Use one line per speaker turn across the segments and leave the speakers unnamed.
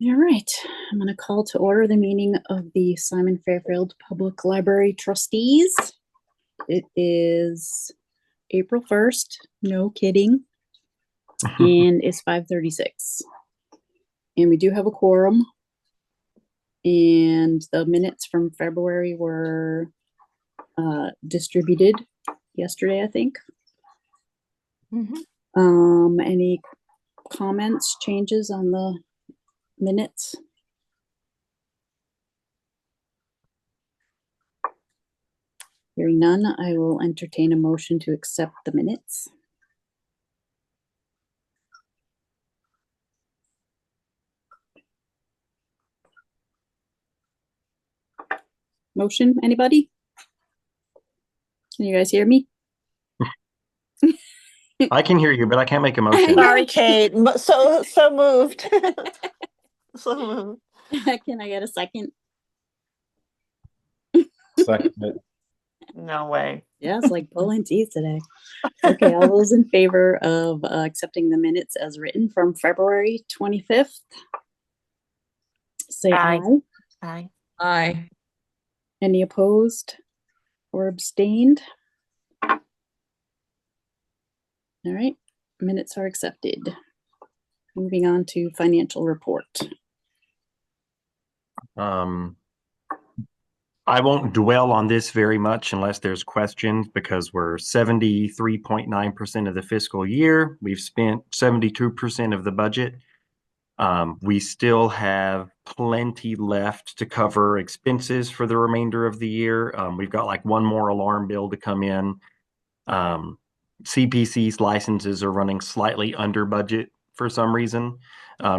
All right, I'm going to call to order the meeting of the Simon Fairfield Public Library Trustees. It is April 1st, no kidding, and it's 5:36. And we do have a quorum, and the minutes from February were distributed yesterday, I think. Any comments, changes on the minutes? Hearing none, I will entertain a motion to accept the minutes. Motion, anybody? Can you guys hear me?
I can hear you, but I can't make a motion.
Sorry, Kate. So moved. So moved.
Can I get a second?
Second.
No way.
Yeah, it's like pulling teeth today. Okay, all those in favor of accepting the minutes as written from February 25th? Say aye.
Aye.
Aye.
Any opposed or abstained? All right, minutes are accepted. Moving on to financial report.
I won't dwell on this very much unless there's questions, because we're 73.9% of the fiscal year. We've spent 72% of the budget. We still have plenty left to cover expenses for the remainder of the year. We've got like one more alarm bill to come in. CPC's licenses are running slightly under budget for some reason,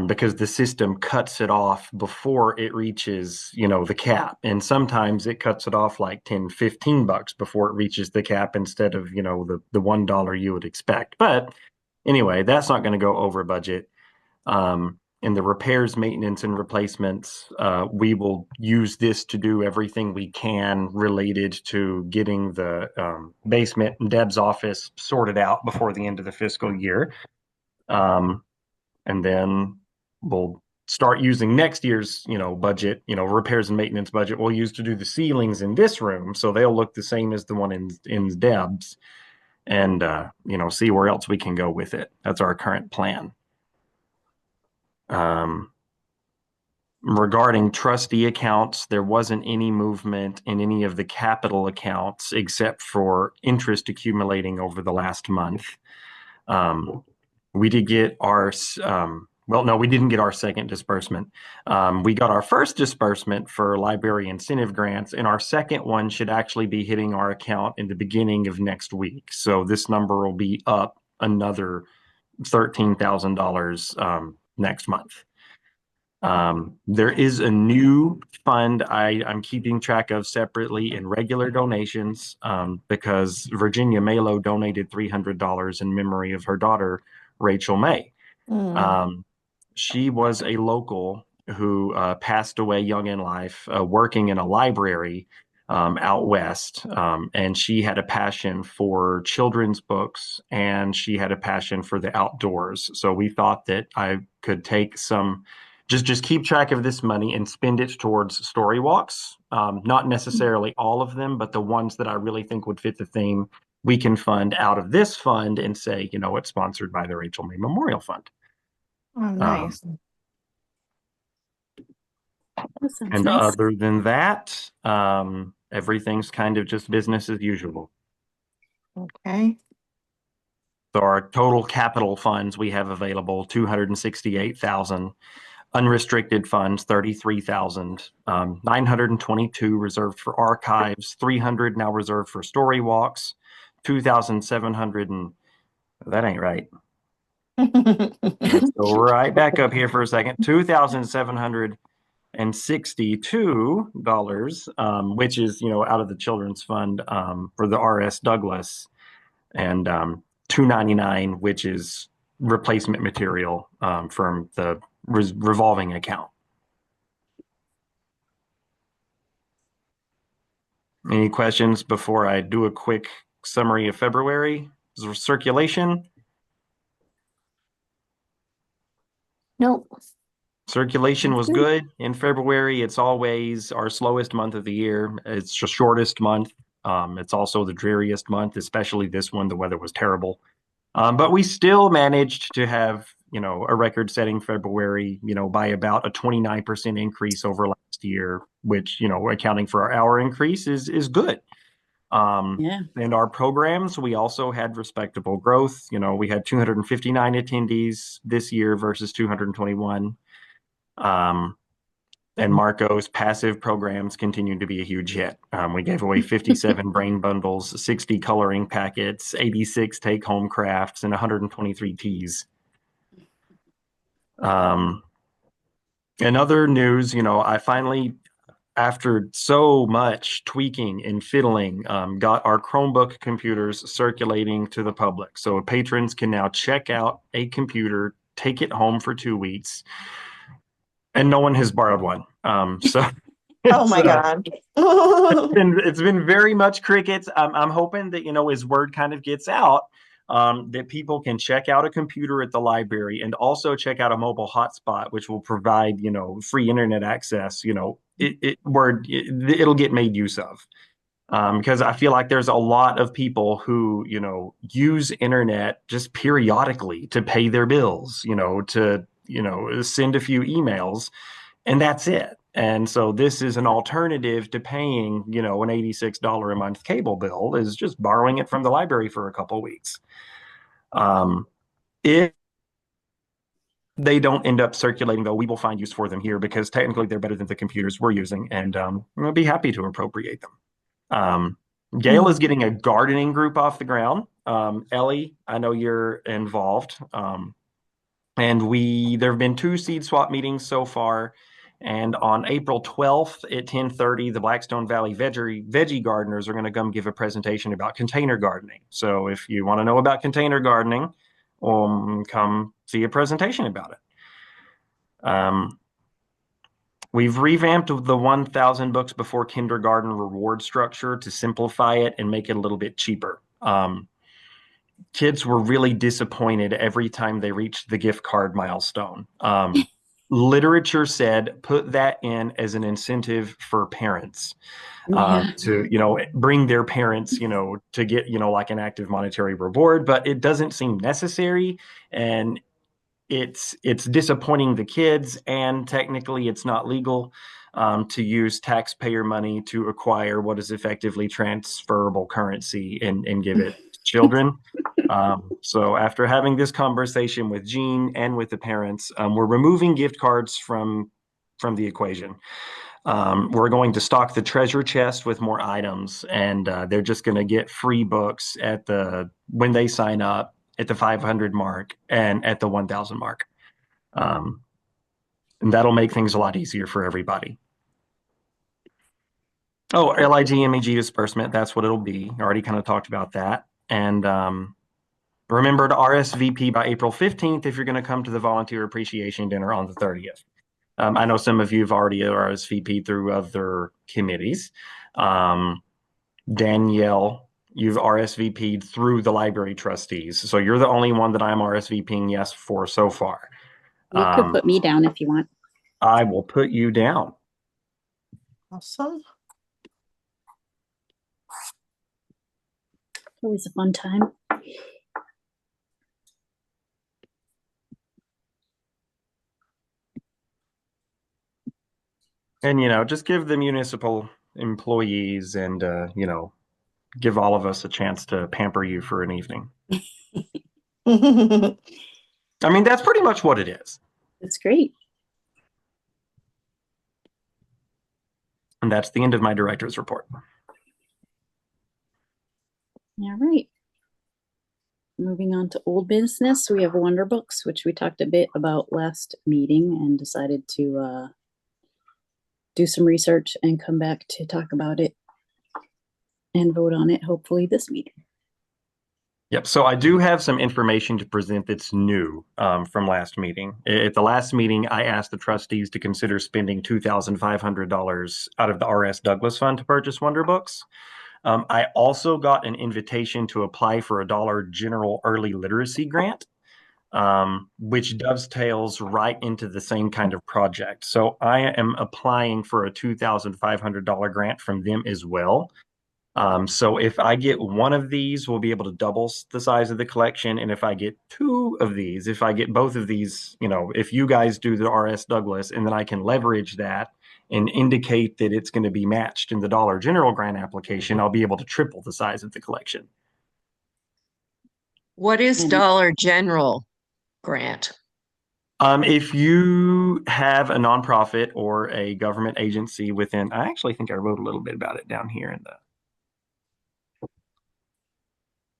because the system cuts it off before it reaches, the cap. And sometimes it cuts it off like 10, $15 before it reaches the cap instead of, the $1 you would expect. But anyway, that's not going to go over budget. In the repairs, maintenance, and replacements, we will use this to do everything we can related to getting the basement and Deb's office sorted out before the end of the fiscal year. And then we'll start using next year's, budget, repairs and maintenance budget we'll use to do the ceilings in this room. So they'll look the same as the one in Deb's, and, see where else we can go with it. That's our current plan. Regarding trustee accounts, there wasn't any movement in any of the capital accounts except for interest accumulating over the last month. We did get our, no, we didn't get our second disbursement. We got our first disbursement for library incentive grants, and our second one should actually be hitting our account in the beginning of next week. So this number will be up another $13,000 next month. There is a new fund I'm keeping track of separately in regular donations, because Virginia Malo donated $300 in memory of her daughter, Rachel May. She was a local who passed away young in life, working in a library out west, and she had a passion for children's books, and she had a passion for the outdoors. So we thought that I could take some, just keep track of this money and spend it towards story walks. Not necessarily all of them, but the ones that I really think would fit the theme, we can fund out of this fund and say, it's sponsored by the Rachel May Memorial Fund.
Oh, nice.
And
nice.
other than that, everything's kind of just business as usual.
Okay.
So our total capital funds we have available, 268,000. Unrestricted funds, 33,000. 922 reserved for archives, 300 now reserved for story walks, 2,700, and that ain't right. So right back up here for a second. $2,762, which is, out of the children's fund for the R.S. Douglas, and $299, which is replacement material from the revolving account. Any questions before I do a quick summary of February? Circulation?
Nope.
Circulation
That's
was
good.
good in February. It's always our slowest month of the year. It's the shortest month. It's also the dreariest month, especially this one. The weather was terrible. But we still managed to have, a record-setting February, by about a 29% increase over last year, which, accounting for our hour increase is good.
Yeah.
And our programs, we also had respectable growth. We had 259 attendees this year versus 221. And Marco's passive programs continued to be a huge hit. We gave away 57 brain bundles, 60 coloring packets, 86 take-home crafts, and 123 teas. In other news, I finally, after so much tweaking and fiddling, got our Chromebook computers circulating to the public. So patrons can now check out a computer, take it home for 2 weeks, and no one has borrowed one. So
Oh my God.
it's been very much crickets. I'm hoping that, as word kind of gets out, that people can check out a computer at the library and also check out a mobile hotspot, which will provide, free internet access. It'll get made use of. Because I feel like there's a lot of people who, use internet just periodically to pay their bills, to, send a few emails, and that's it. And so this is an alternative to paying, an $86 a month cable bill, is just borrowing it from the library for a couple of weeks. If they don't end up circulating, though, we will find use for them here because technically they're better than the computers we're using, and we'll be happy to appropriate them. Gail is getting a gardening group off the ground. Ellie, I know you're involved. And there have been 2 seed swap meetings so far. And on April 12th at 10:30, the Blackstone Valley veggie gardeners are going to come give a presentation about container gardening. So if you want to know about container gardening, come see a presentation about it. We've revamped the 1,000 books before kindergarten reward structure to simplify it and make it a little bit cheaper. Kids were really disappointed every time they reached the gift card milestone. Literature said put that in as an incentive for parents
Yeah.
to bring their parents to get like an active monetary reward, but it doesn't seem necessary, and it's disappointing the kids, and technically it's not legal to use taxpayer money to acquire what is effectively transferable currency and give it to children. So after having this conversation with Jean and with the parents, we're removing gift cards from the equation. We're going to stock the treasure chest with more items, and they're just going to get free books when they sign up at the 500 mark and at the 1,000 mark. And that'll make things a lot easier for everybody. Oh, LIG disbursement, that's what it'll be. I already kind of talked about that. And remember to RSVP by April 15th if you're going to come to the volunteer appreciation dinner on the 30th. I know some of you have already RSVP'd through other committees. Danielle, you've RSVP'd through the library trustees. So you're the only one that I'm RSVPing yes for so far.
You could put me down if you want.
I will put you down.
Awesome.
Always a fun time.
And, just give the municipal employees and, give all of us a chance to pamper you for an evening. I mean, that's pretty much what it is.
That's great.
And that's the end of my director's report.
All right. Moving on to old business, we have Wonder Books, which we talked a bit about last meeting and decided to do some research and come back to talk about it and vote on it, hopefully this meeting.
Yep. So I do have some information to present that's new from last meeting. At the last meeting, I asked the trustees to consider spending $2,500 out of the R.S. Douglas Fund to purchase Wonder Books. I also got an invitation to apply for a $1 general early literacy grant. which dovetails right into the same kind of project. So I am applying for a $2,500 grant from them as well. So if I get one of these, we'll be able to double the size of the collection. And if I get two of these, if I get both of these, if you guys do the RS Douglas, and then I can leverage that and indicate that it's going to be matched in the Dollar General grant application, I'll be able to triple the size of the collection.
What is
Mm.
Dollar General grant?
If you have a nonprofit or a government agency within, I actually think I wrote a little bit about it down here in the.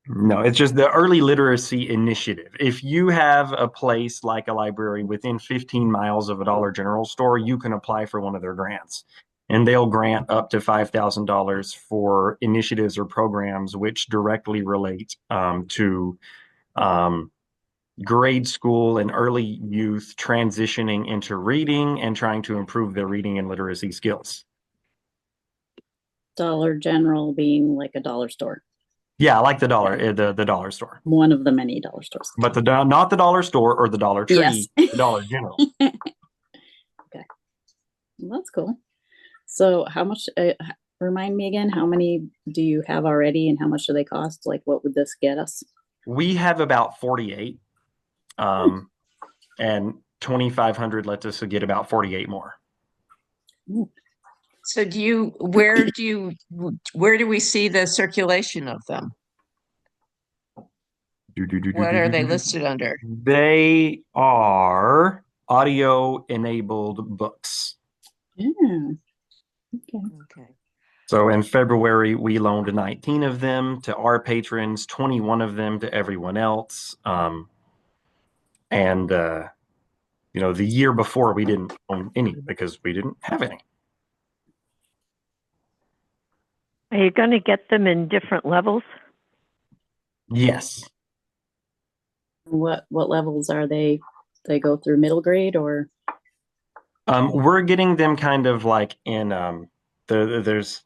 No, it's just the Early Literacy Initiative. If you have a place like a library within 15 miles of a Dollar General store, you can apply for one of their grants. And they'll grant up to $5,000 for initiatives or programs which directly relate to grade school and early youth transitioning into reading and trying to improve their reading and literacy skills.
Dollar General being like a dollar store,
Yeah, I like the dollar store,
one of the many dollar stores.
but not the dollar store or the Dollar Tree,
Yes.
the Dollar General.
Okay, well, that's cool. So how much, remind me again, how many do you have already and how much do they cost? Like, what would this get us?
We have about 48, and 2,500 lets us get about 48 more.
So where do we see the circulation of them? What are they listed under?
They are audio-enabled books.
Yeah. Okay.
Okay.
So in February, we loaned 19 of them to our patrons, 21 of them to everyone else. And the year before, we didn't own any because we didn't have any.
Are you going to get them in different levels?
Yes.
What levels are they? They go through middle grade or?
We're getting them kind of like in there's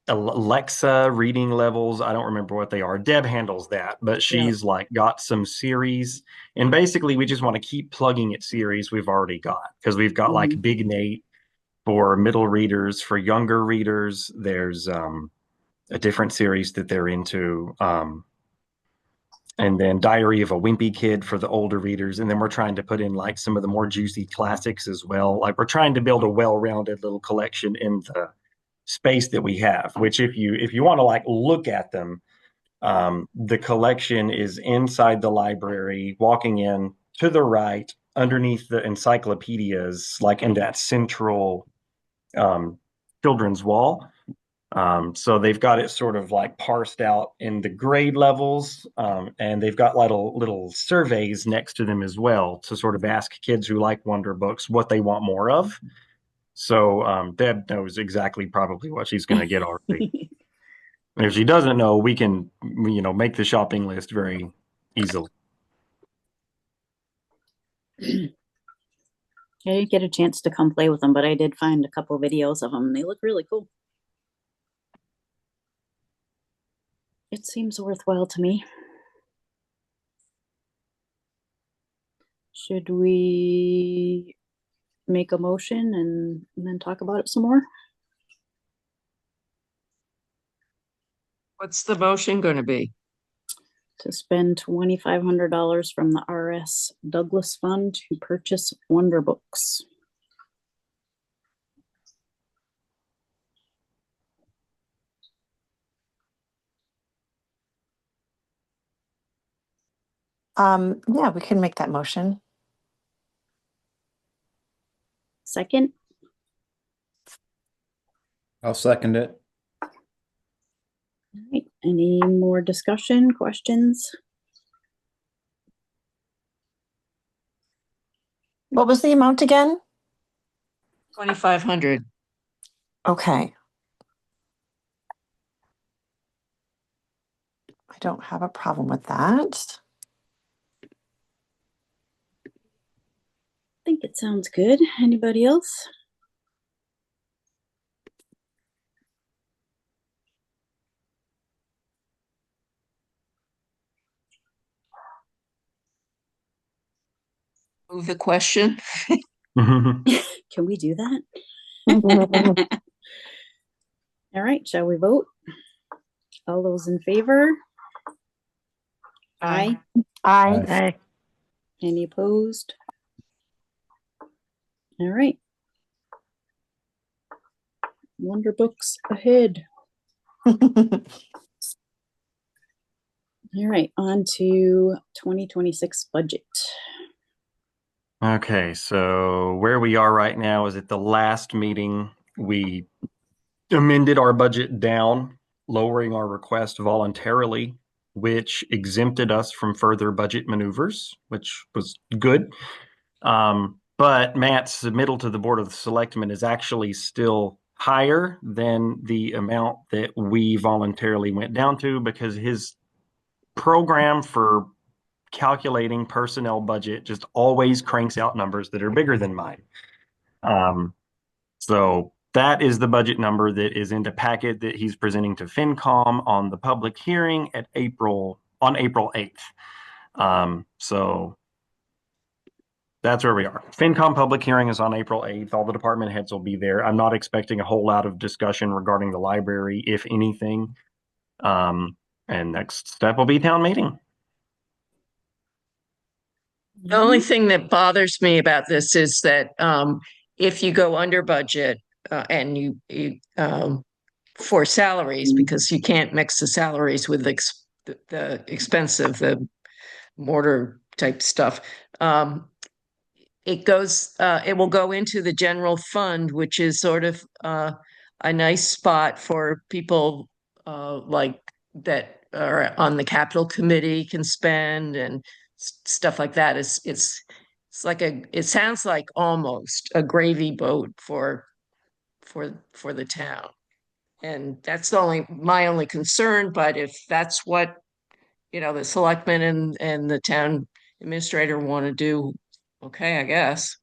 Alexa reading levels. I don't remember what they are. Deb handles that, but she's like got some series, and basically we just want to keep plugging at series we've already got, because we've got like Big Nate for middle readers. For younger readers, there's a different series that they're into, and then Diary of a Wimpy Kid for the older readers. And then we're trying to put in like some of the more juicy classics as well. Like we're trying to build a well-rounded little collection in the space that we have, which if you want to like look at them, the collection is inside the library, walking in to the right underneath the encyclopedias, like in that central children's wall. So they've got it sort of like parsed out in the grade levels, and they've got little surveys next to them as well to sort of ask kids who like Wonder Books what they want more of. So Deb knows exactly probably what she's going to get already. And if she doesn't know, we can, make the shopping list very easily.
I didn't get a chance to come play with them, but I did find a couple videos of them. They look really cool. It seems worthwhile to me. Should we make a motion and then talk about it some more?
What's the motion going to be?
To spend $2,500 from the RS Douglas Fund to purchase Wonder Books.
Yeah, we can make that motion.
Second?
I'll second it.
All right. Any more discussion, questions?
What was the amount again?
2,500.
Okay. I don't have a problem with that.
I think it sounds good. Anybody else?
move the question.
Can we do that? All right, shall we vote? All those in favor? Aye.
Aye.
Aye.
Any opposed? All right. Wonder books ahead. All right, on to 2026 budget.
Okay, so where we are right now is at the last meeting, we amended our budget down, lowering our request voluntarily, which exempted us from further budget maneuvers, which was good. But Matt's submittal to the Board of Selectmen is actually still higher than the amount that we voluntarily went down to, because his program for calculating personnel budget just always cranks out numbers that are bigger than mine. So that is the budget number that is in the packet that he's presenting to FinCom on the public hearing on April 8th. So that's where we are. FinCom public hearing is on April 8th. All the department heads will be there. I'm not expecting a whole lot of discussion regarding the library, if anything. And next step will be town meeting.
The only thing that bothers me about this is that if you go under budget and you for salaries, because you can't mix the salaries with the expensive, the mortar type stuff, it will go into the general fund, which is sort of a nice spot for people like that are on the capital committee can spend and stuff like that. It's like it sounds like almost a gravy boat for the town. And that's my only concern. But if that's what, the selectmen and the town administrator want to do, okay, I guess.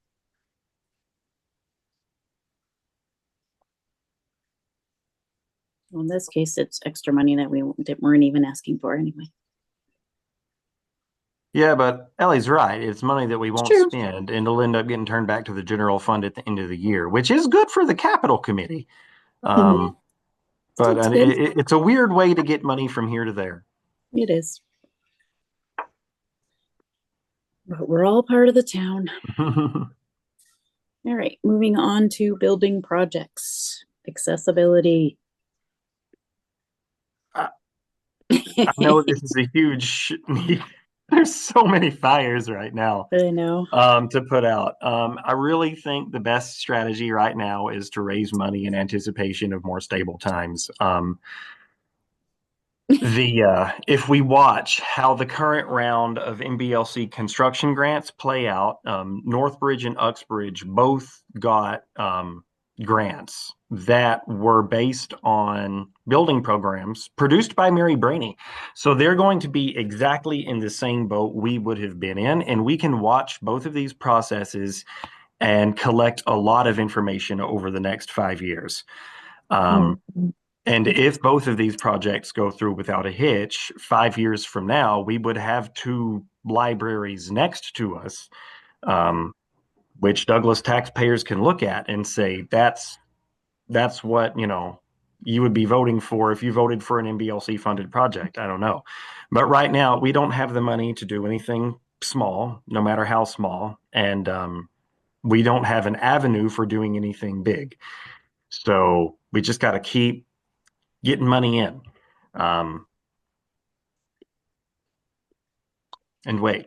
Well, in this case, it's extra money that we weren't even asking for anyway.
Yeah, but Ellie's right. It's money that we won't
true.
spend, and it'll end up getting turned back to the general fund at the end of the year, which is good for the capital committee. But
It's good.
it's a weird way to get money from here to there.
It is. But we're all part of the town. All right, moving on to building projects. Accessibility.
I know this is a huge need. There's so many fires right now
I know.
to put out. I really think the best strategy right now is to raise money in anticipation of more stable times. If we watch how the current round of MBLC construction grants play out, Northbridge and Uxbridge both got grants that were based on building programs produced by Mary Brainey. So they're going to be exactly in the same boat we would have been in, and we can watch both of these processes and collect a lot of information over the next 5 years. And if both of these projects go through without a hitch, 5 years from now, we would have two libraries next to us, which Douglas taxpayers can look at and say, that's what, you would be voting for if you voted for an MBLC funded project. I don't know. But right now, we don't have the money to do anything small, no matter how small. And we don't have an avenue for doing anything big. So we just got to keep getting money in. And wait.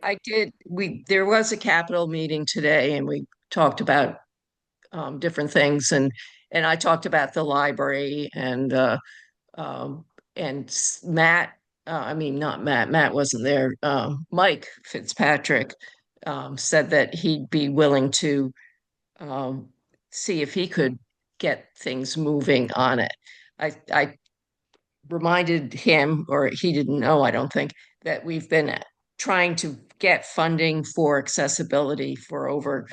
There was a capital meeting today and we talked about different things and I talked about the library and Matt, not Matt wasn't there. Mike Fitzpatrick said that he'd be willing to see if he could get things moving on it. I reminded him, or he didn't know, I don't think, that we've been trying to get funding for accessibility for over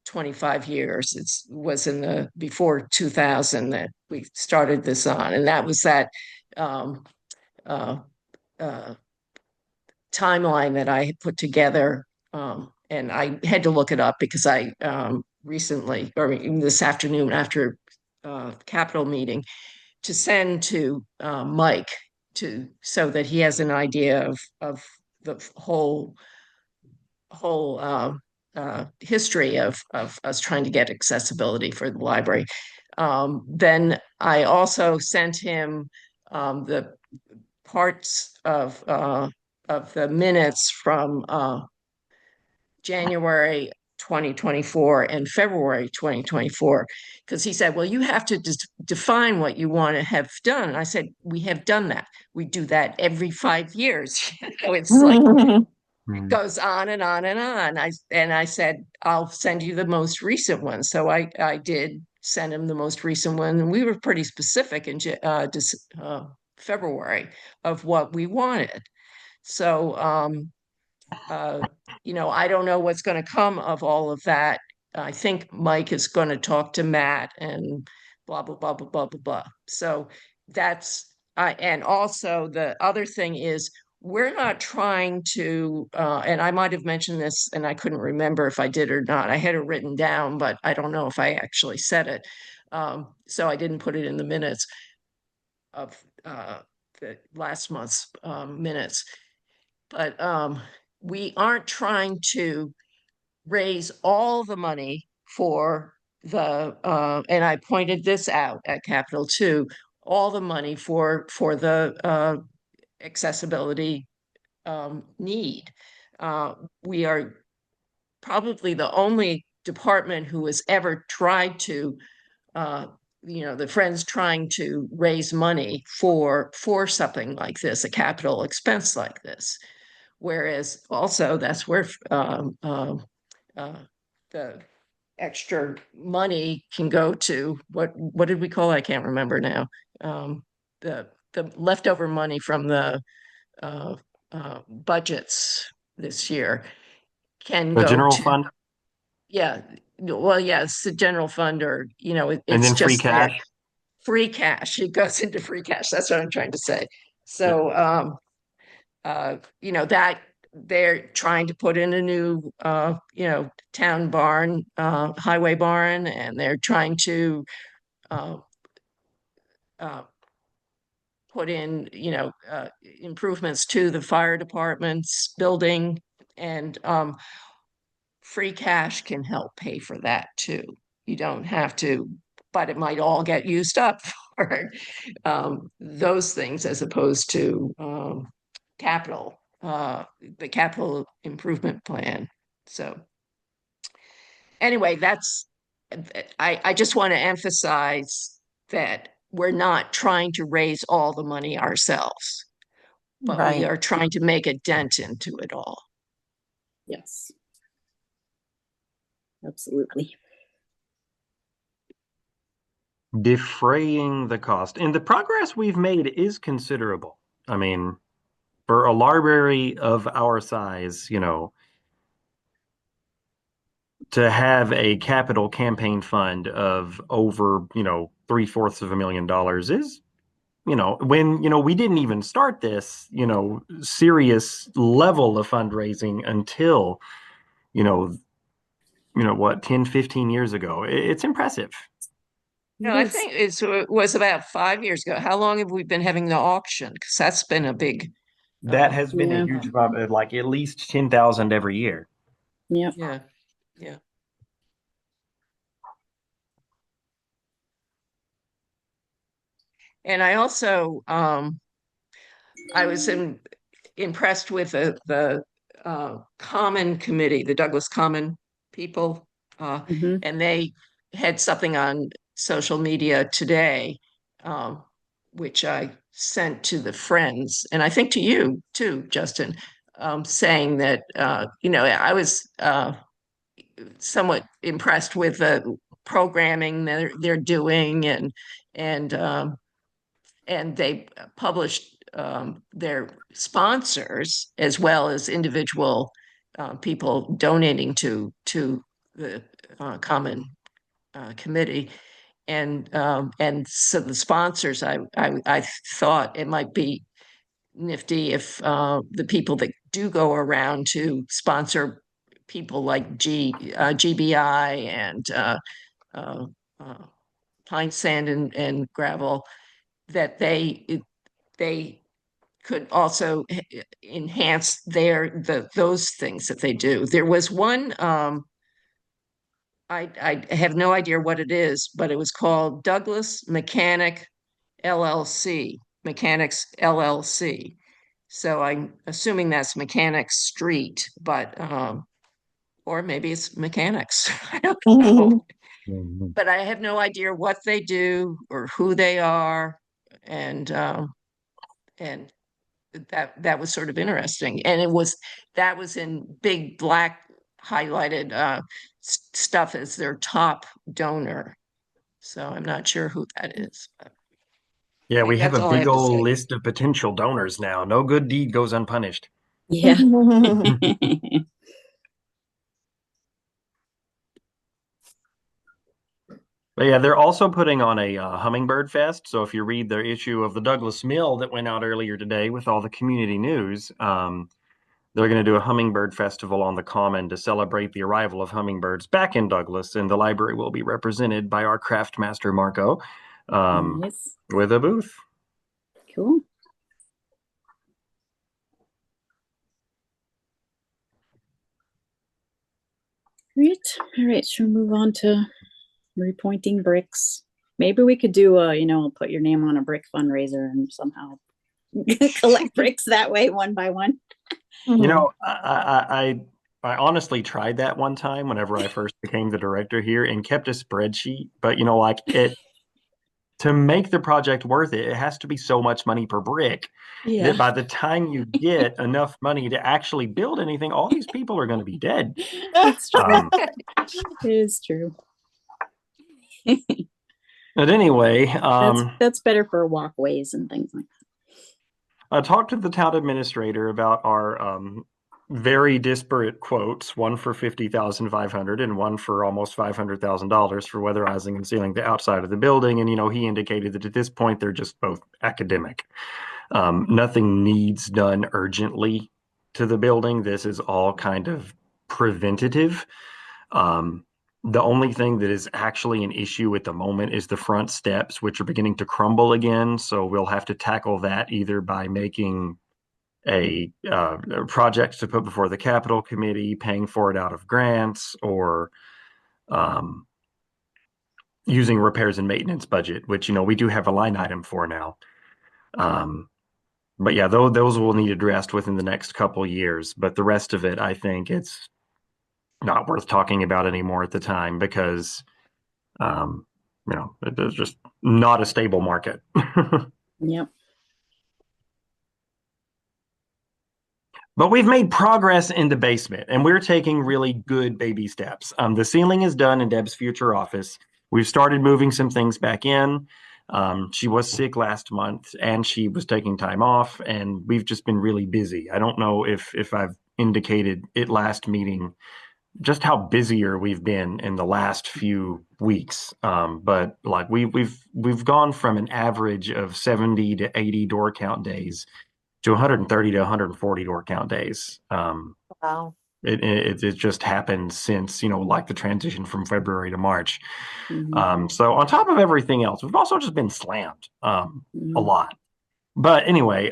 25 years. It was before 2000 that we started this on, and that was that timeline that I had put together, and I had to look it up because I recently, or this afternoon after Capitol meeting, to send to Mike so that he has an idea of the whole history of us trying to get accessibility for the library. Then I also sent him the parts of the minutes from January 2024 and February 2024, because he said, well, you have to define what you want to have done. And I said, we have done that. We do that every 5 years. It's like it goes on and on and on. I said, I'll send you the most recent one. So I did send him the most recent one, and we were pretty specific in February of what we wanted. So I don't know what's going to come of all of that. I think Mike is going to talk to Matt and blah, blah, blah, blah, blah, blah, blah. So that's, and also the other thing is we're not trying to, and I might have mentioned this and I couldn't remember if I did or not. I had it written down, but I don't know if I actually said it. So I didn't put it in the minutes of the last month's minutes. But we aren't trying to raise all the money for the, and I pointed this out at Capitol too, all the money for the accessibility need. We are probably the only department who has ever tried to, the Friends trying to raise money for something like this, a capital expense like this. Whereas also that's where the extra money can go to what did we call it? I can't remember now. The leftover money from the budgets this year can
The
go
general
to,
fund
yeah, well, yeah, it's the general fund, or
and
it's
then free
just there.
cash.
Free cash. It goes into free cash. That's what I'm trying to say.
Yeah.
So that they're trying to put in a new town barn, highway barn, and they're trying to uh, uh, put in improvements to the fire department's building, and free cash can help pay for that too. You don't have to, but it might all get used up for those things as opposed to capital, the capital improvement plan. So anyway, I just want to emphasize that we're not trying to raise all the money ourselves, but we
Right.
are trying to make a dent into it all.
Yes. Absolutely.
Defraying the cost. And the progress we've made is considerable. I mean, for a library of our size, to have a capital campaign fund of over, $750,000 is, when, we didn't even start this, serious level of fundraising until, 10, 15 years ago. It's impressive.
No, I think it was about 5 years ago. How long have we been having the auction? Because that's been a big.
That has been
Yeah.
a huge amount, like at least 10,000 every year.
Yep.
Yeah, yeah. And I also, I was impressed with the Common Committee, the Douglas Common people,
Mhm.
and they had something on social media today, which I sent to the Friends, and I think to you too, Justin, saying that I was somewhat impressed with the programming they're doing, and they published their sponsors as well as individual people donating to the Common Committee, and so the sponsors, I thought it might be nifty if the people that do go around to sponsor people like GBI and uh, pine sand and gravel, that they could also enhance those things that they do. There was one, I have no idea what it is, but it was called Douglas Mechanic LLC, Mechanics LLC. So I'm assuming that's Mechanics Street, but or maybe it's Mechanics. I don't know. But I have no idea what they do or who they are, and that was sort of interesting. And that was in big black highlighted stuff as their top donor. So I'm not sure who that is. But
Yeah, we have
that's
a
all I
big
have to
old
say.
list of potential donors now. No good deed goes unpunished.
Yeah.
But yeah, they're also putting on a Hummingbird Fest. So if you read the issue of the Douglas Mill that went out earlier today with all the community news, they're going to do a Hummingbird Festival on the Common to celebrate the arrival of hummingbirds back in Douglas. And the library will be represented by our craft master, Marco,
Nice.
with a booth.
Cool. Great. All right. Should we move on to repointing bricks? Maybe we could do put your name on a brick fundraiser and somehow collect bricks that way, one by one.
You know, I honestly tried that one time whenever I first became the director here and kept a spreadsheet. But like to make the project worth it, it has to be so much money per brick that by the time you get enough money to actually build anything, all these people are going to be dead.
It's true.
Um,
It is true.
but anyway,
That's better for walkways and things like that.
I talked to the town administrator about our very disparate quotes, one for $50,500 and one for almost $500,000 for weatherizing and sealing the outside of the building. And he indicated that at this point they're just both academic. Nothing needs done urgently to the building. This is all kind of preventative. The only thing that is actually an issue at the moment is the front steps, which are beginning to crumble again. So we'll have to tackle that either by making a project to put before the capital committee, paying for it out of grants, or using repairs and maintenance budget, which we do have a line item for now. But yeah, those will need addressed within the next couple years. But the rest of it, I think it's not worth talking about anymore at the time because it's just not a stable market.
Yep.
But we've made progress in the basement and we're taking really good baby steps. The ceiling is done in Deb's future office. We've started moving some things back in. She was sick last month and she was taking time off and we've just been really busy. I don't know if I've indicated at last meeting just how busier we've been in the last few weeks. But like we've gone from an average of 70 to 80 door count days to 130 to 140 door count days.
Wow.
It just happened since like the transition from February to March.
Mhm.
So on top of everything else, we've also just been slammed a lot. But anyway,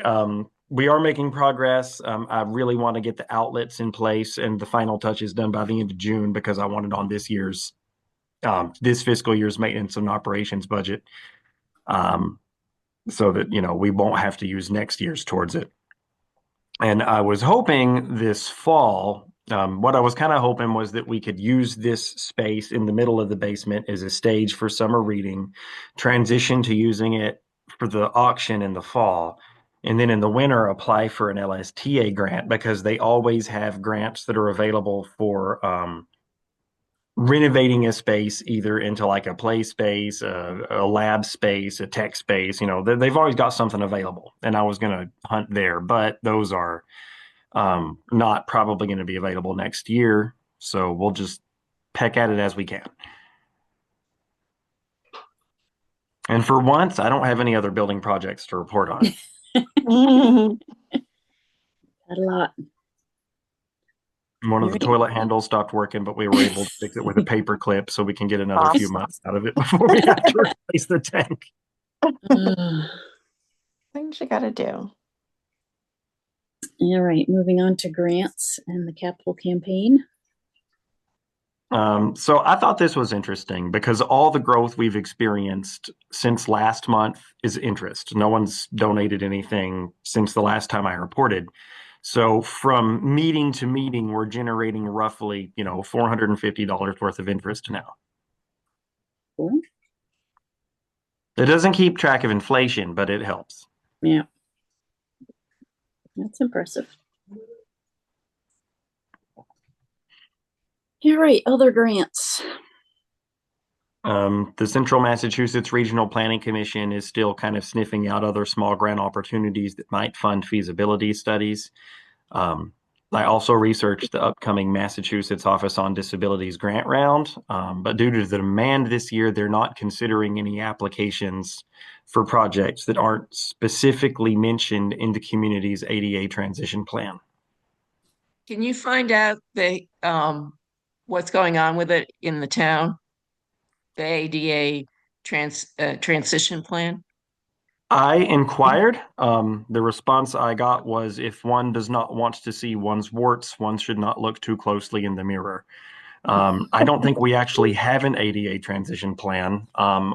we are making progress. I really want to get the outlets in place and the final touches done by the end of June because I want it on this fiscal year's maintenance and operations budget, so that we won't have to use next year's towards it. And I was hoping this fall, what I was kind of hoping was that we could use this space in the middle of the basement as a stage for summer reading, transition to using it for the auction in the fall, and then in the winter apply for an LSTA grant because they always have grants that are available for renovating a space either into like a play space, a lab space, a tech space. They've always got something available, and I was going to hunt there, but those are not probably going to be available next year. So we'll just peck at it as we can. And for once, I don't have any other building projects to report on.
Had a lot.
One of the
Right.
toilet handles stopped working, but we were able to fix it with a paper clip so we can get another few
Awesome.
months out of it before we have to replace the tank.
Uh,
Things you gotta do.
all right, moving on to grants and the capital campaign.
So I thought this was interesting because all the growth we've experienced since last month is interest. No one's donated anything since the last time I reported. So from meeting to meeting, we're generating roughly, $450 worth of interest now.
Cool.
It doesn't keep track of inflation, but it helps.
Yeah. That's impressive. All right, other grants.
The Central Massachusetts Regional Planning Commission is still kind of sniffing out other small grant opportunities that might fund feasibility studies. I also researched the upcoming Massachusetts Office on Disabilities grant round, but due to the demand this year, they're not considering any applications for projects that aren't specifically mentioned in the community's ADA transition plan.
Can you find out what's going on with it in the town? The ADA transition plan?
I inquired. The response I got was if one does not want to see one's warts, one should not look too closely in the mirror. I don't think we actually have an ADA transition plan.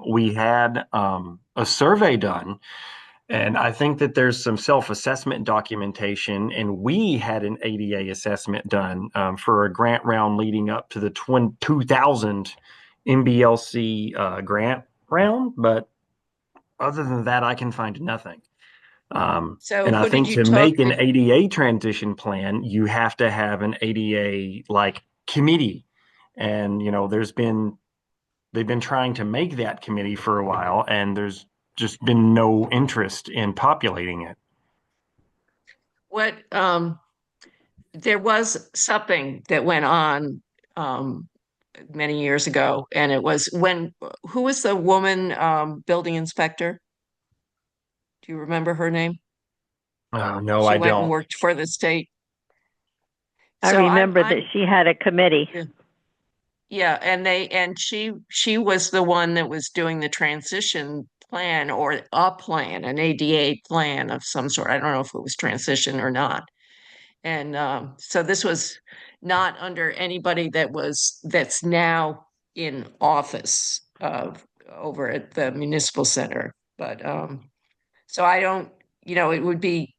We had a survey done, and I think that there's some self-assessment documentation, and we had an ADA assessment done for a grant round leading up to the 2000 MBLC grant round, but other than that, I can find nothing.
So
And I
who did
think
you
to
talk
make an
to?
ADA transition plan, you have to have an ADA like committee. And, they've been trying to make that committee for a while, and there's just been no interest in populating it.
What there was something that went on many years ago, and it was who was the woman building inspector? Do you remember her name?
Oh, no,
She
I
went and
don't.
worked for the state.
I
So
remember that she had a committee.
yeah, and she was the one that was doing the transition plan or a plan, an ADA plan of some sort. I don't know if it was transition or not. And so this was not under anybody that's now in office over at the municipal center. But so I don't, it would be,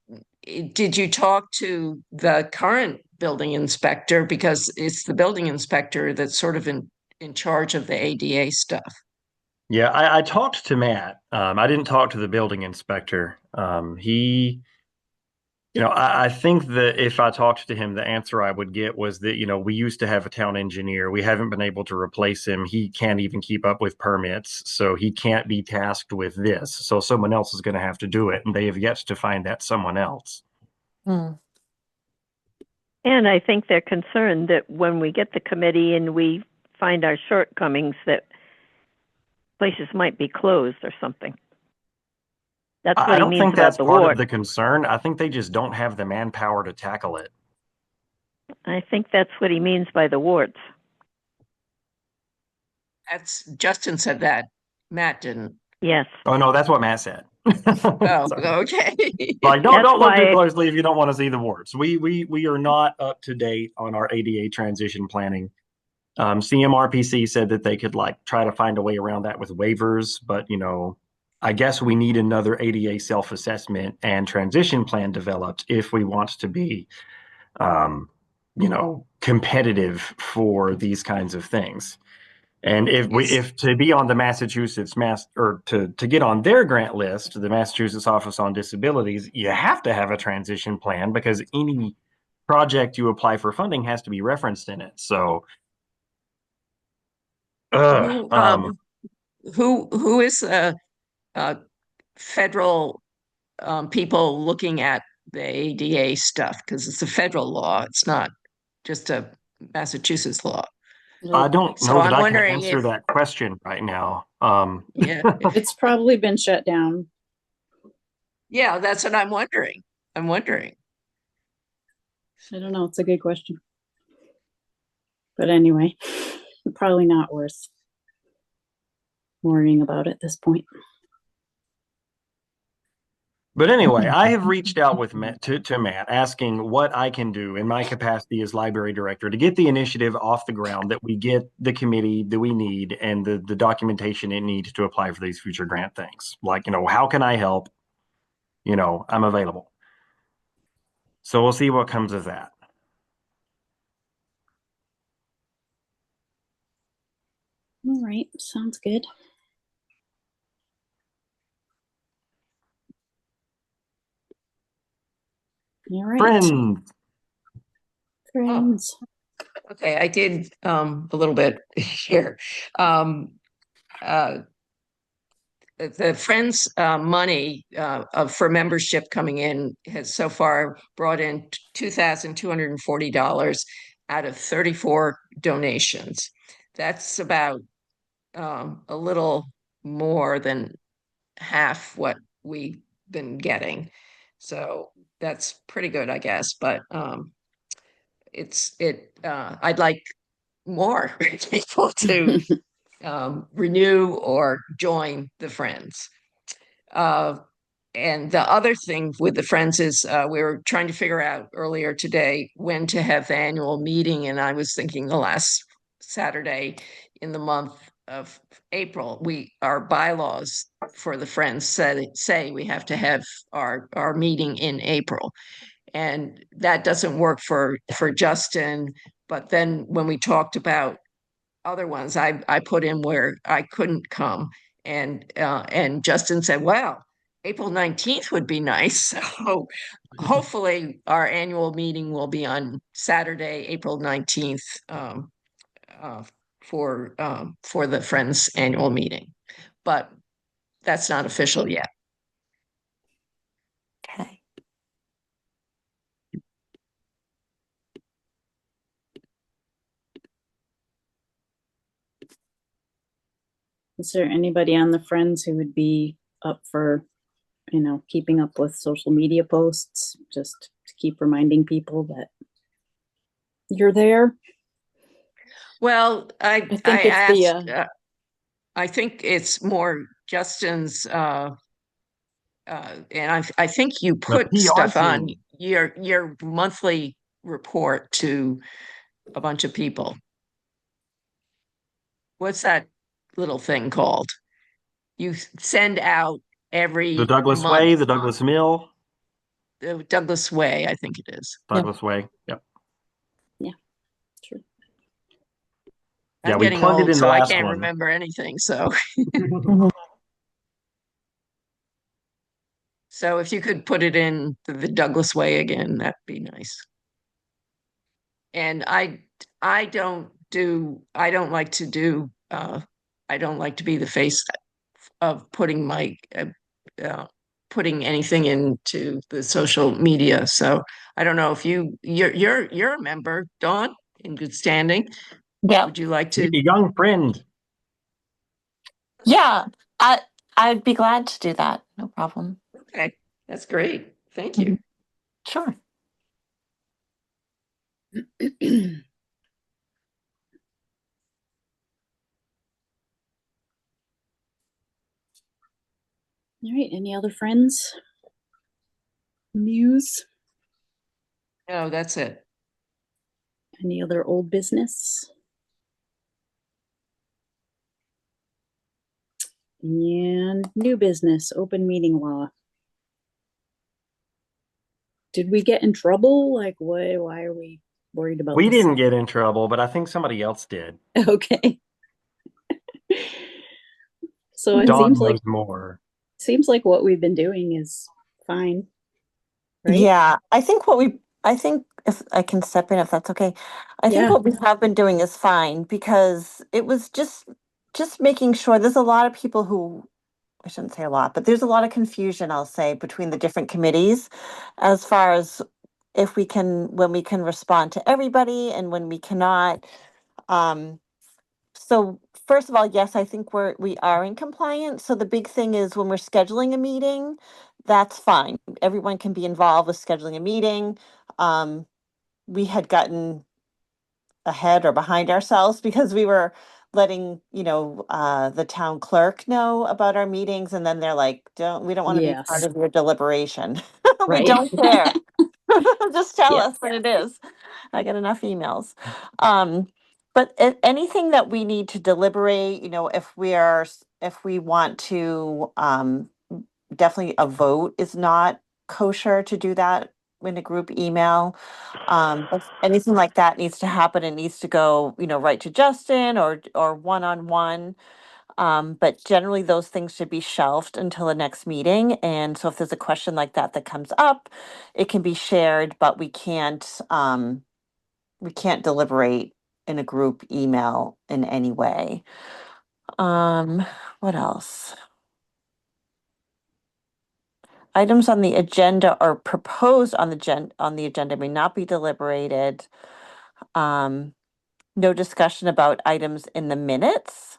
did you talk to the current building inspector? Because it's the building inspector that's sort of in charge of the ADA stuff.
Yeah, I talked to Matt. I didn't talk to the building inspector. I think that if I talked to him, the answer I would get was that, we used to have a town engineer. We haven't been able to replace him. He can't even keep up with permits, so he can't be tasked with this. So someone else is going to have to do it, and they have yet to find that someone else.
Hmm.
And I think they're concerned that when we get the committee and we find our shortcomings, that places might be closed or something. That's what
I
he
don't
means
think
about
that's
the
part of
ward.
the concern. I think they just don't have the manpower to tackle it.
I think that's what he means by the wards.
That's Justin said that. Matt didn't.
Yes.
Oh no, that's what Matt said.
Oh,
Sorry.
okay.
Like,
That's
don't look too
why-
closely if you don't want to see the warts. We are not up to date on our ADA transition planning. CMRPC said that they could try to find a way around that with waivers, but I guess we need another ADA self-assessment and transition plan developed if we want to be, competitive for these kinds of things. And if to be on the Massachusetts or to get on their grant list, the Massachusetts Office on Disabilities, you have to have a transition plan because any project you apply for funding has to be referenced in it. So,
Who is federal people looking at the ADA stuff? Because it's a federal law. It's not just a Massachusetts law.
I don't
So
know that
I'm
I can
wondering
answer
if,
that question right now.
yeah,
It's probably been shut down.
yeah, that's what I'm wondering. I'm wondering.
I don't know. It's a good question. But anyway, probably not worth worrying about at this point.
But anyway, I have reached out with Matt to Matt asking what I can do in my capacity as library director to get the initiative off the ground, that we get the committee that we need and the documentation it needs to apply for these future grant things. Like, how can I help? I'm available. So we'll see what comes of that.
All right, sounds good. All right,
Friends.
friends.
Okay, I did a little bit here. The Friends money for membership coming in has so far brought in $2,240 out of 34 donations. That's about a little more than half what we've been getting. So that's pretty good, I guess. But I'd like more people to renew or join the Friends. And the other thing with the Friends is we were trying to figure out earlier today when to have the annual meeting. And I was thinking the last Saturday in the month of April. Our bylaws for the Friends say we have to have our meeting in April. And that doesn't work for Justin. But then when we talked about other ones, I put in where I couldn't come, and Justin said, "Well, April 19th would be nice." So hopefully, our annual meeting will be on Saturday, April 19th, for the Friends annual meeting, but that's not official yet.
Okay.
Is there anybody on the Friends who would be up for, keeping up with social media posts, just to keep reminding people that you're there?
Well, I
think
asked,
it's
I think it's more Justin's, and I think you put
PR
stuff on
team.
your monthly report to a bunch of people. What's that little thing called? You send out every
The Douglas
month.
Way, the Douglas Mill.
The Douglas Way, I think it is.
Douglas Way. Yep.
true.
Yeah,
I'm
we
getting
plugged it
old,
in
so
the
I
last
can't
one.
remember anything. So, so if you could put it in the Douglas Way again, that'd be nice. And I don't like to do I don't like to be the face of putting putting anything into the social media. So I don't know if you're a member, Dawn, in good standing.
Yeah.
Would you like
Keep
to?
a young friend.
Yeah. I'd be glad to do that. No problem.
Okay, that's great. Thank you.
Sure.
All right, any other Friends? News?
No, that's it.
Any other old business? And new business, open meeting law. Did we get in trouble? Like, why are we worried about
We
this?
didn't get in trouble, but I think somebody else did.
Okay. So it
Dawn
seems
knows more.
what we've been doing is fine, right?
Yeah, I think if I can step in, if that's okay, I think
Yeah.
what we have been doing is fine, because it was just making sure. There's a lot of people who, I shouldn't say a lot, but there's a lot of confusion, I'll say, between the different committees as far as when we can respond to everybody and when we cannot. So first of all, yes, I think we are in compliance. So the big thing is when we're scheduling a meeting, that's fine. Everyone can be involved with scheduling a meeting. We had gotten ahead or behind ourselves because we were letting, the town clerk know about our meetings, and then they're like, we don't want to be part
Yes.
of your deliberation. We
Right.
don't care. Just tell
Yeah.
us what it is. I get enough emails. But anything that we need to deliberate, if we want to, definitely a vote is not kosher to do that in a group email. If anything like that needs to happen, it needs to go, right to Justin or one-on-one. But generally those things should be shelved until the next meeting. And so if there's a question like that comes up, it can be shared, but we can't deliberate in a group email in any way. What else? Items on the agenda or proposed on the agenda may not be deliberated. No discussion about items in the minutes.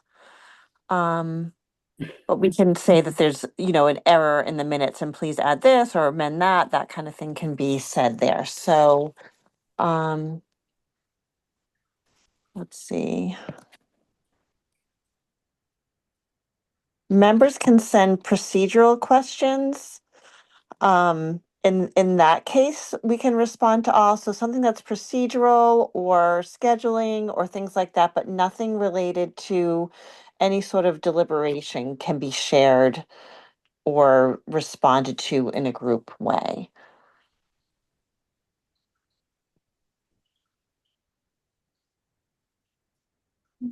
But we can say that there's, an error in the minutes and please add this or amend that kind of thing can be said there. So, let's see. Members can send procedural questions. In that case, we can respond to all. So something that's procedural or scheduling or things like that, but nothing related to any sort of deliberation can be shared or responded to in a group way.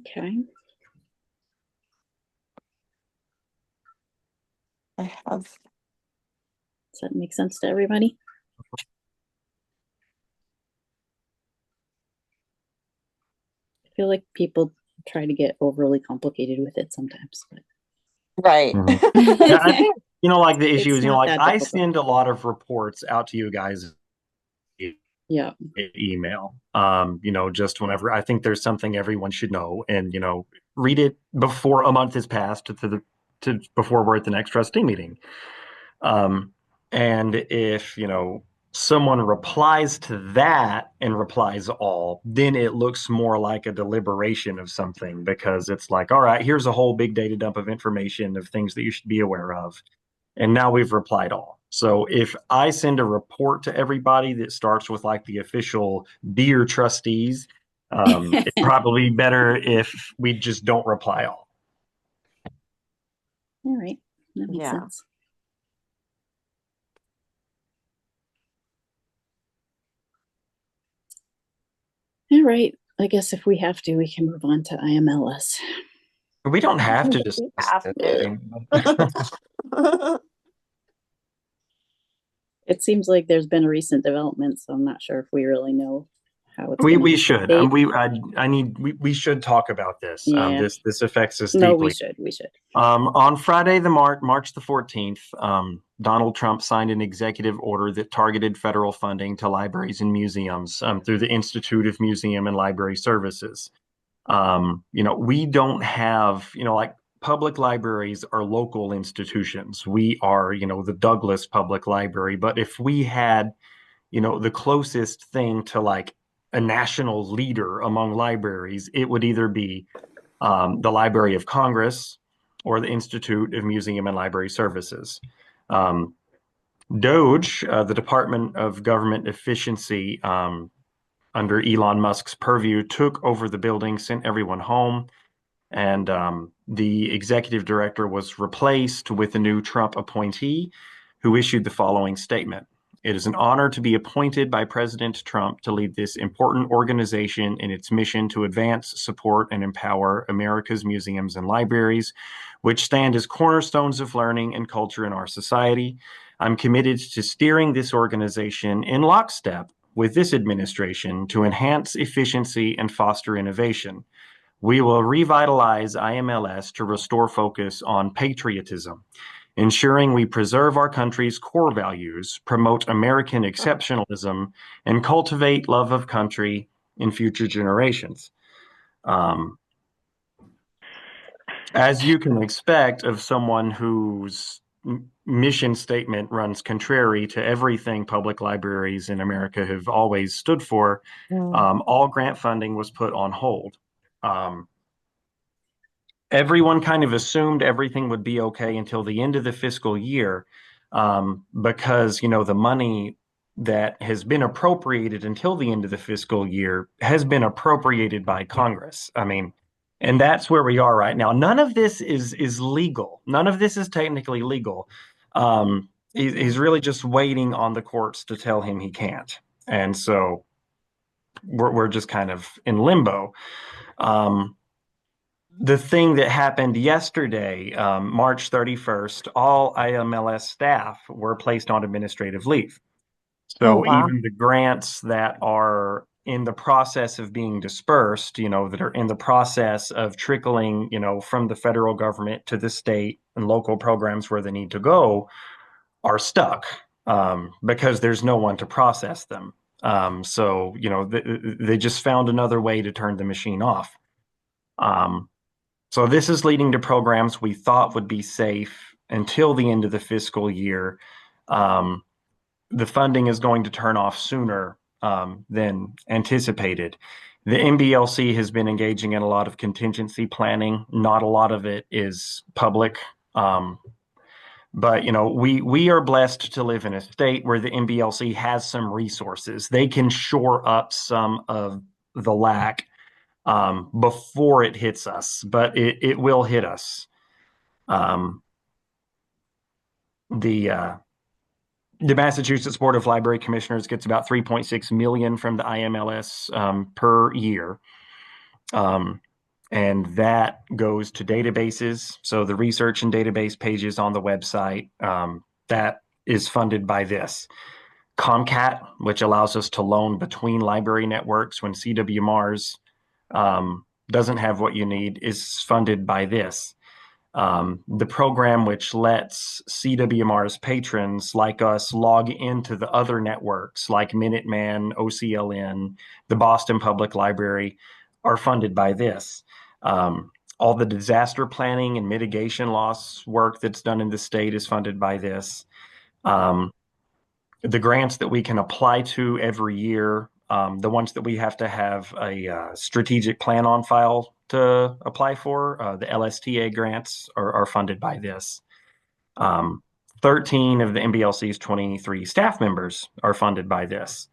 Okay.
I have,
Does that make sense to everybody? I feel like people try to get overly complicated with it sometimes, but
right.
Mhm. Yeah, I think, like the issue
It's
is,
not
like
that
I
difficult.
send a lot of reports out to you guys
Yeah.
email, just whenever I think there's something everyone should know, and, read it before a month has passed to before we're at the next trustee meeting. And if, someone replies to that and replies all, then it looks more like a deliberation of something because it's like, all right, here's a whole big data dump of information of things that you should be aware of. And now we've replied all. So if I send a report to everybody that starts with like the official "Dear Trustees," it's probably better if we just don't reply all.
All right. That makes
Yeah.
sense. All right. I guess if we have to, we can move on to IMLS.
We don't have to
We
discuss
have
it.
to.
It seems like there's been a recent development, so I'm not sure if we really know how it's
We
going to
should.
shape.
We should talk about this.
Yeah.
This affects us
No, we
deeply.
should. We should.
On Friday, March the 14th, Donald Trump signed an executive order that targeted federal funding to libraries and museums through the Institute of Museum and Library Services. We don't have, like public libraries are local institutions. We are, the Douglas Public Library. But if we had, the closest thing to like a national leader among libraries, it would either be the Library of Congress or the Institute of Museum and Library Services. DOGE, the Department of Government Efficiency, under Elon Musk's purview, took over the building, sent everyone home, and the executive director was replaced with a new Trump appointee who issued the following statement. It is an honor to be appointed by President Trump to lead this important organization in its mission to advance, support, and empower America's museums and libraries, which stand as cornerstones of learning and culture in our society. I'm committed to steering this organization in lockstep with this administration to enhance efficiency and foster innovation. We will revitalize IMLS to restore focus on patriotism, ensuring we preserve our country's core values, promote American exceptionalism, and cultivate love of country in future generations. As you can expect of someone whose mission statement runs contrary to everything public libraries in America have always stood for. All grant funding was put on hold. Everyone kind of assumed everything would be okay until the end of the fiscal year, because, the money that has been appropriated until the end of the fiscal year has been appropriated by Congress. I mean, and that's where we are right now. None of this is legal. None of this is technically legal. He's really just waiting on the courts to tell him he can't. And so we're just kind of in limbo. The thing that happened yesterday, March 31st, all IMLS staff were placed on administrative leave. So
wow.
even the grants that are in the process of being dispersed, that are in the process of trickling, from the federal government to the state and local programs where they need to go, are stuck, because there's no one to process them. So, they just found another way to turn the machine off. So this is leading to programs we thought would be safe until the end of the fiscal year. The funding is going to turn off sooner than anticipated. The MBLC has been engaging in a lot of contingency planning. Not a lot of it is public. But we are blessed to live in a state where the MBLC has some resources. They can shore up some of the lack before it hits us, but it will hit us. The Massachusetts Board of Library Commissioners gets about 3.6 million from the IMLS per year. And that goes to databases. So the research and database pages on the website, that is funded by this. Comcat, which allows us to loan between library networks when CWMARS doesn't have what you need, is funded by this. The program which lets CWMR's patrons like us log into the other networks like Minuteman, OCLN, the Boston Public Library are funded by this. All the disaster planning and mitigation loss work that's done in the state is funded by this. The grants that we can apply to every year, the ones that we have to have a strategic plan on file to apply for, the LSTA grants are funded by this. 13 of the MBLC's 23 staff members are funded by this.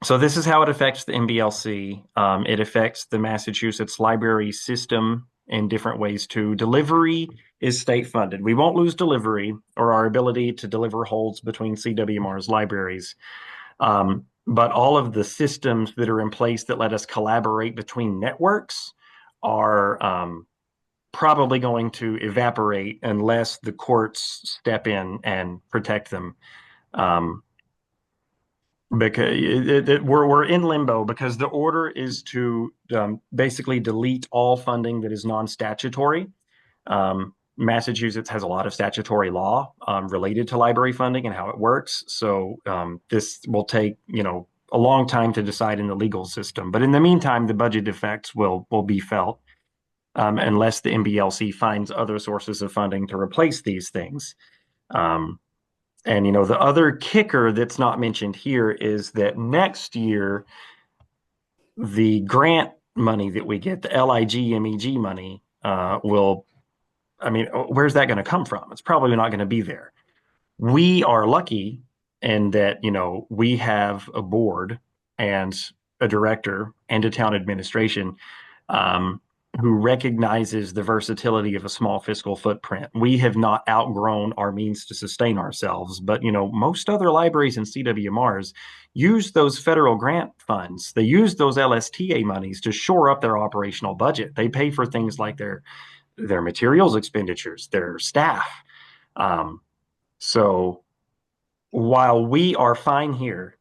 So this is how it affects the MBLC. It affects the Massachusetts library system in different ways too. Delivery is state funded. We won't lose delivery or our ability to deliver holds between CWMR's libraries. But all of the systems that are in place that let us collaborate between networks are probably going to evaporate unless the courts step in and protect them. Because we're in limbo because the order is to basically delete all funding that is non-statutory. Massachusetts has a lot of statutory law related to library funding and how it works. So this will take, a long time to decide in the legal system. But in the meantime, the budget effects will be felt unless the MBLC finds other sources of funding to replace these things. And, the other kicker that's not mentioned here is that next year, the grant money that we get, the LIG-MEG money, where's that going to come from? It's probably not going to be there. We are lucky in that, we have a board and a director and a town administration who recognizes the versatility of a small fiscal footprint. We have not outgrown our means to sustain ourselves, but most other libraries and CWMRs use those federal grant funds. They use those LSTA monies to shore up their operational budget. They pay for things like their materials expenditures, their staff. So while we are fine here,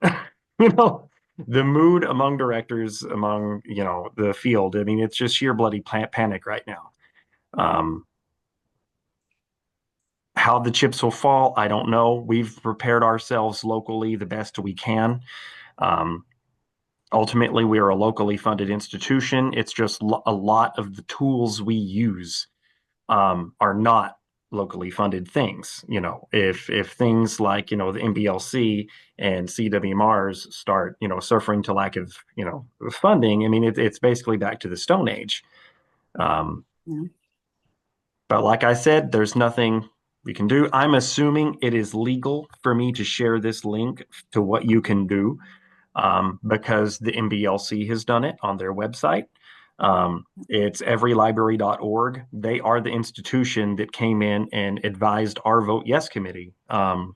the mood among directors, among, the field, it's just sheer bloody panic right now. How the chips will fall, I don't know. We've prepared ourselves locally the best we can. Ultimately, we are a locally funded institution. It's just a lot of the tools we use are not locally funded things. If things like, the MBLC and CWMRs start, suffering to lack of, funding, I mean, it's basically back to the Stone Age.
Yeah.
But like I said, there's nothing we can do. I'm assuming it is legal for me to share this link to what you can do, because the MBLC has done it on their website. It's everylibrary.org. They are the institution that came in and advised our Vote Yes committee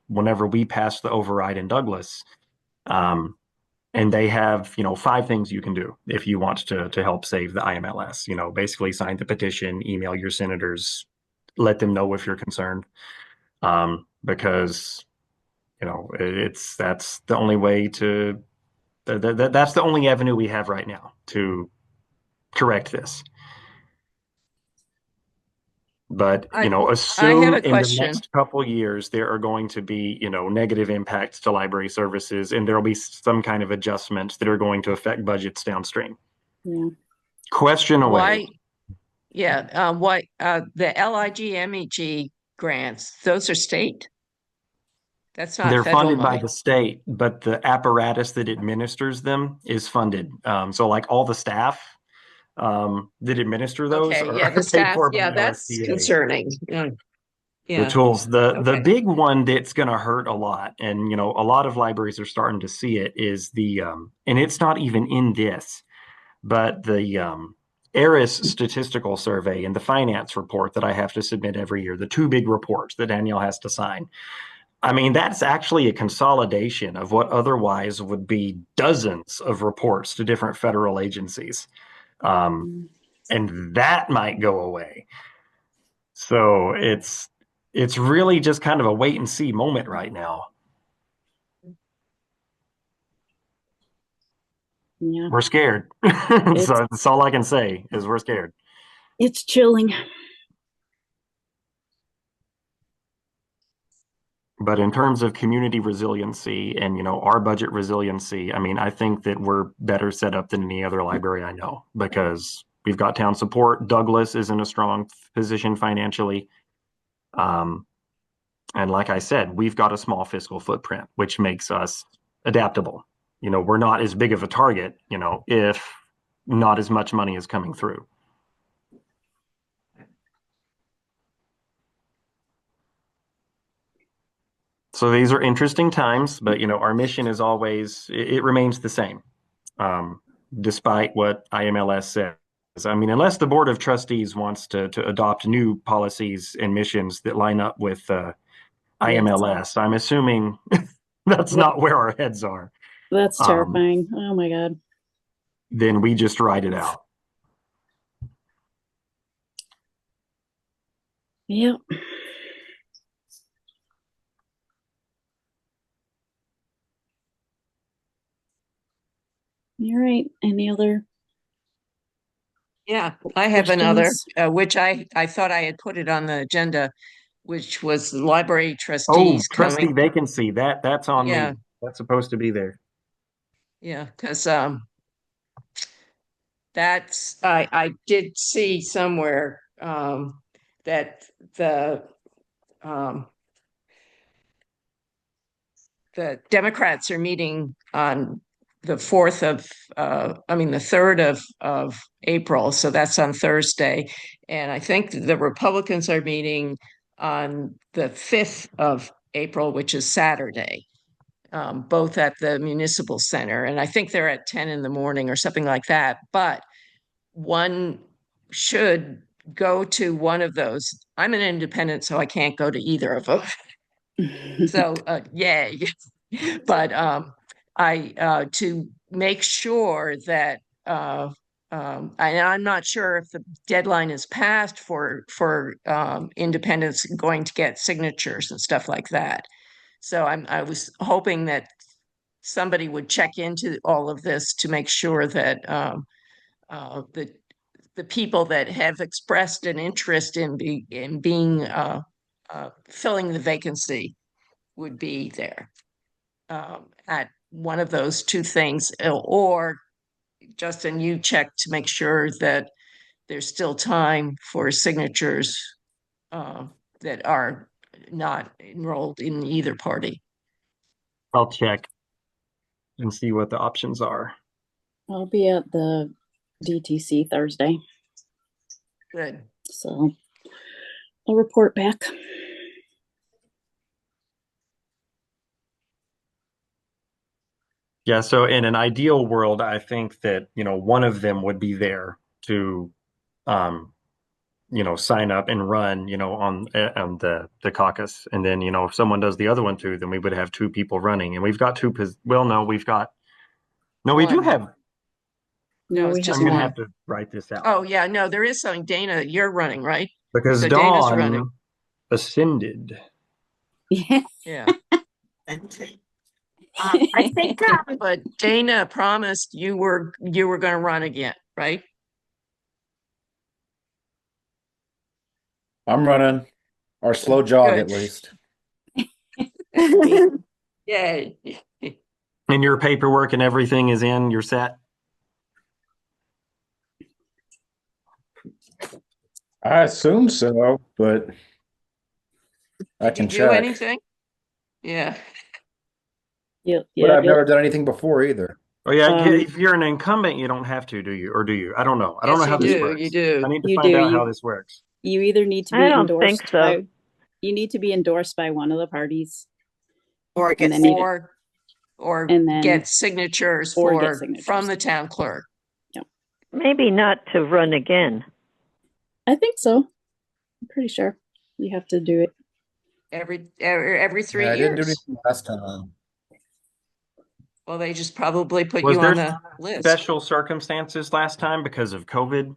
whenever we passed the override in Douglas. And they have, 5 things you can do if you want to help save the IMLS. Basically sign the petition, email your senators, let them know if you're concerned, because that's the only way to that's the only avenue we have right now to correct this. But,
I have
assume
a
in the
question.
next couple years, there are going to be, negative impacts to library services, and there'll be some kind of adjustments that are going to affect budgets downstream.
Yeah.
Question away.
Why? Yeah. The LIG, MEG grants, those are state. That's not
They're
federal
funded by
money.
the state, but the apparatus that administers them is funded. So like all the staff that administer those
Okay. Yeah.
are
The
paid
staff.
for by
Yeah. That's
OSTA.
concerning. Yeah.
The
Yeah.
tools, the
Okay.
big one that's going to hurt a lot, and a lot of libraries are starting to see it, is the and it's not even in this, but the ERIS statistical survey and the finance report that I have to submit every year, the 2 big reports that Danielle has to sign. I mean, that's actually a consolidation of what otherwise would be dozens of reports to different federal agencies. And that might go away. So it's really just kind of a wait and see moment right now.
Yeah.
We're scared. So that's all I can say is we're scared.
It's chilling.
But in terms of community resiliency and, our budget resiliency, I mean, I think that we're better set up than any other library I know, because we've got town support. Douglas is in a strong position financially. And like I said, we've got a small fiscal footprint, which makes us adaptable. We're not as big of a target, if not as much money is coming through. So these are interesting times, but our mission is always, it remains the same, despite what IMLS says. I mean, unless the Board of Trustees wants to adopt new policies and missions that line up with IMLS, I'm assuming that's not where our heads are.
That's terrifying. Oh my God.
Then we just ride it out.
Yep. All right. Any other?
Yeah. I have another,
Questions?
which I thought I had put it on the agenda, which was the library
Oh,
trustees
trustee
coming.
vacancy. That's on
Yeah.
me. That's supposed to be there.
Yeah. Because I did see somewhere that um, the Democrats are meeting on the 4th of, the 3rd of April. So that's on Thursday. And I think the Republicans are meeting on the 5th of April, which is Saturday, both at the Municipal Center. And I think they're at 10 in the morning or something like that. But one should go to one of those. I'm an independent, so I can't go to either of them. So, yay. But I to make sure that and I'm not sure if the deadline is passed for independents going to get signatures and stuff like that. So I was hoping that somebody would check into all of this to make sure that the people that have expressed an interest in being filling the vacancy would be there at one of those 2 things. Or Justin, you check to make sure that there's still time for signatures that are not enrolled in either party.
I'll check and see what the options are.
I'll be at the DTC Thursday,
Good.
so I'll report back.
Yeah, so in an ideal world, I think that, one of them would be there to, sign up and run, on the caucus. And then, if someone does the other one too, then we would have two people running. And we've got two, no, we do
One.
have,
No,
it's
we
just
I'm
have
gonna
one.
have to write this out.
Oh, yeah, no, there is something. Dana, you're running, right?
Because
So Dana's running.
Dawn ascended.
Yeah.
I think,
But Dana promised you were going to run again, right?
I'm running, or slow jog
Good.
at least.
Yay.
And your paperwork and everything is in, you're set?
I assume so, but I
Did
can
you do
check.
anything? Yeah.
Yeah,
But I've
you'll-
never done anything before either.
Oh yeah,
Um,
if you're an incumbent, you don't have to, do you? Or do you? I don't know. I don't know
Yes,
how
you
this
do.
works.
You do.
I need to
You
find
do,
out
you-
how this works.
you either need to be
I don't think
endorsed
so.
by, you need to be endorsed by one of the parties,
or
and
get
then you-
Or
and then-
get signatures
or get
for
signatures.
from the town clerk.
Maybe not to run again.
I think so. I'm pretty sure you have to do it.
Every 3
Yeah, I didn't do
years.
anything last time.
Well, they just probably put
Was
you
there
on the list.
special circumstances last time because of COVID?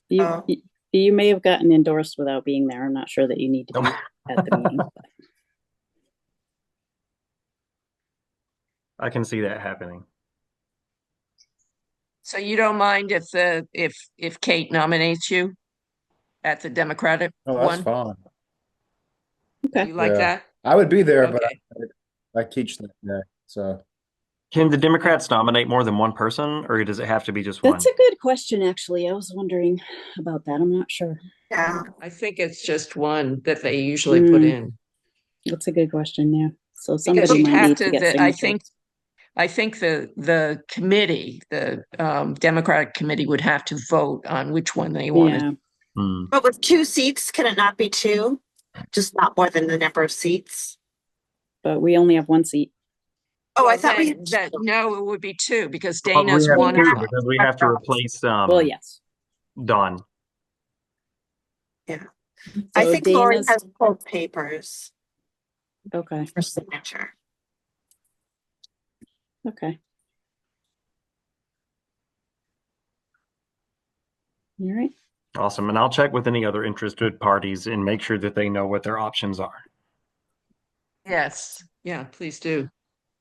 You,
Oh.
you may have gotten endorsed without being there. I'm not sure that you need to be at the meeting. but-
I can see that happening.
So you don't mind if Kate nominates you at the Democratic
Oh, that's
one?
fine.
Okay.
You like
Yeah.
that?
I would be there, but
Okay.
I teach that day, so.
Can the Democrats nominate more than one person, or does it have to be just one?
That's a good question, actually. I was wondering about that. I'm not sure.
Yeah.
I think it's just one that they usually put
Mm.
in.
That's a good question, yeah. So
Because
somebody
you'd
might
have
need
to,
to get
I
signatures.
think the committee, the Democratic committee would have to vote on which one they wanted.
Yeah,
Hmm.
But with 2 seats, can it not be 2? Just not more than the number of seats?
but we only have one seat.
Oh, I
Well,
thought we
then-
had
that, no, it would be 2 because
Well, we
Dana's
have
one
two
of them.
because we have to replace
Well, yes.
Dawn.
I
So
think Lori
Dana's-
has pulled papers
Okay,
for signature.
okay. All right.
Awesome. And I'll check with any other interested parties and make sure that they know what their options are.
Yes, yeah, please do.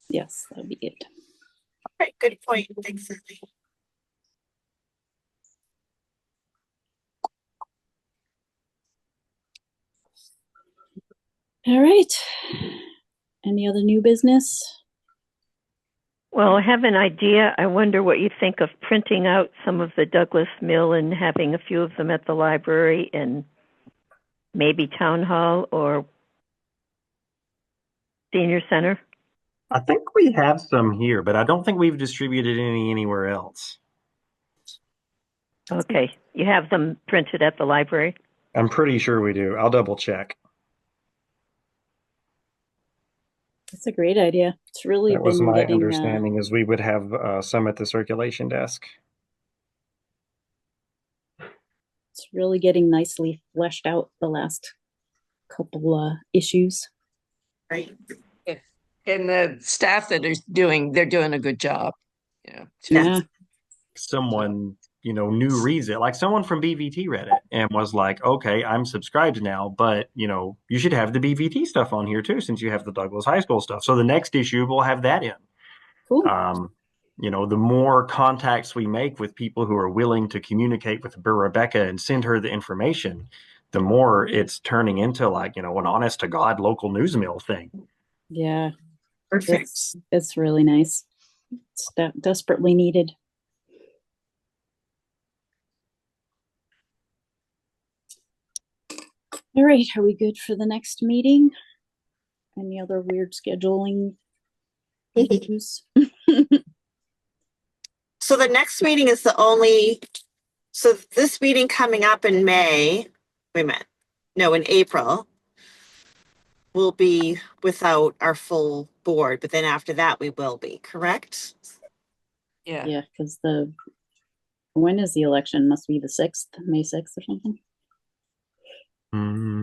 Yes, that'd be good.
All right, good point. Thanks, Lily.
All right. Any other new business?
Well, I have an idea. I wonder what you think of printing out some of the Douglas Mill and having a few of them at the library and maybe town hall or senior center.
I think we have some here, but I don't think we've distributed any anywhere else.
Okay, you have them printed at the library?
I'm pretty sure we do. I'll double check.
That's a great idea. It's really
That was
been
my
getting,
understanding is we would have some at the circulation desk.
it's really getting nicely fleshed out the last couple issues.
Right.
And the staff that is they're doing a good job. Yeah. too.
Yeah,
Someone, new reads it. Like someone from BVT read it and was like, okay, I'm subscribed now, but, you should have the BVT stuff on here too, since you have the Douglas High School stuff. So the next issue will have that in.
cool.
The more contacts we make with people who are willing to communicate with Rebecca and send her the information, the more it's turning into like, an honest to God local news mill thing.
Yeah,
Perfect.
it's really nice. It's desperately needed. All right, are we good for the next meeting? Any other weird scheduling issues?
So the next meeting is the only, so this meeting coming up in May, wait a minute, no, in April, will be without our full board, but then after that we will be, correct?
Yeah.
Yeah, because when is the election? Must be the 6th, May 6th or something?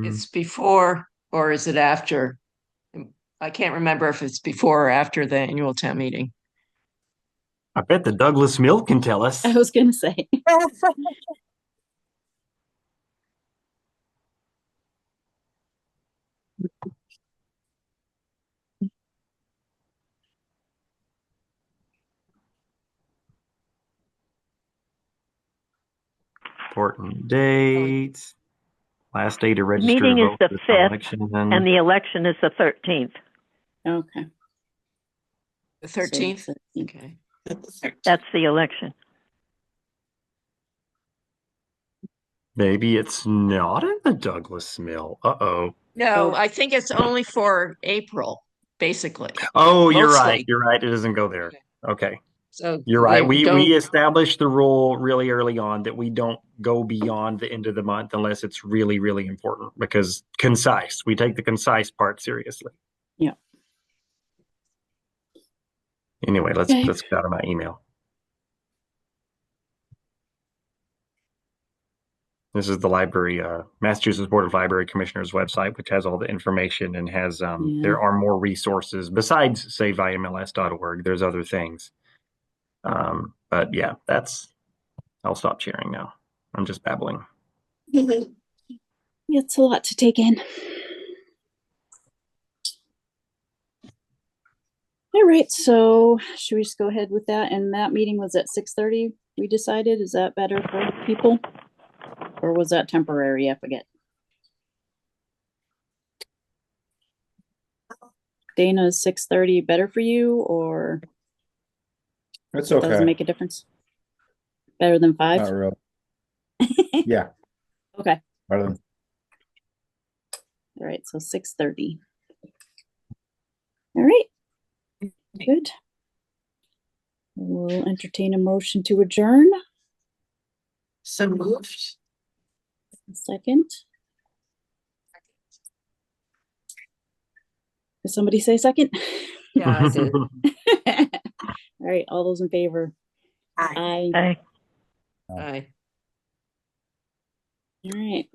It's before, or is it after? I can't remember if it's before or after the annual town meeting.
I bet the Douglas Mill can tell us.
I was gonna say.
Important dates. Last day to register
Meeting
to
is
vote
the
for
5th,
election.
and the election is the 13th.
Okay.
The
so
13th?
13th.
Okay.
That's the election.
Maybe it's not in the Douglas Mill. Uh-oh.
No,
Oh.
I think it's only for April, basically.
Oh, you're right.
Mostly.
You're right. It doesn't go there. Okay.
So
You're right.
they
We
don't,
established the rule really early on that we don't go beyond the end of the month unless it's really, really important because concise. We take the concise part seriously.
Yeah.
Anyway, let's
Okay.
get out of my email. This is the library, Massachusetts Board of Library Commissioners website, which has all the information and has there are more resources besides saveimls.org. There's other things. But yeah, I'll stop sharing now. I'm just babbling.
It's a lot to take in. All right, so should we just go ahead with that? And that meeting was at 6:30, we decided. Is that better for people? Or was that temporary? I forget. Dana, is 6:30 better for you, or
It's
doesn't
okay.
make a difference? Better than 5?
Not really. Yeah.
Okay.
Better than
All right, so 6:30. All right. Good. We'll entertain a motion to adjourn.
So moved.
Second. Did somebody say second?
yeah, I did.
All right, all those in favor?
Aye.
Aye.
Aye.
Aye.
All right.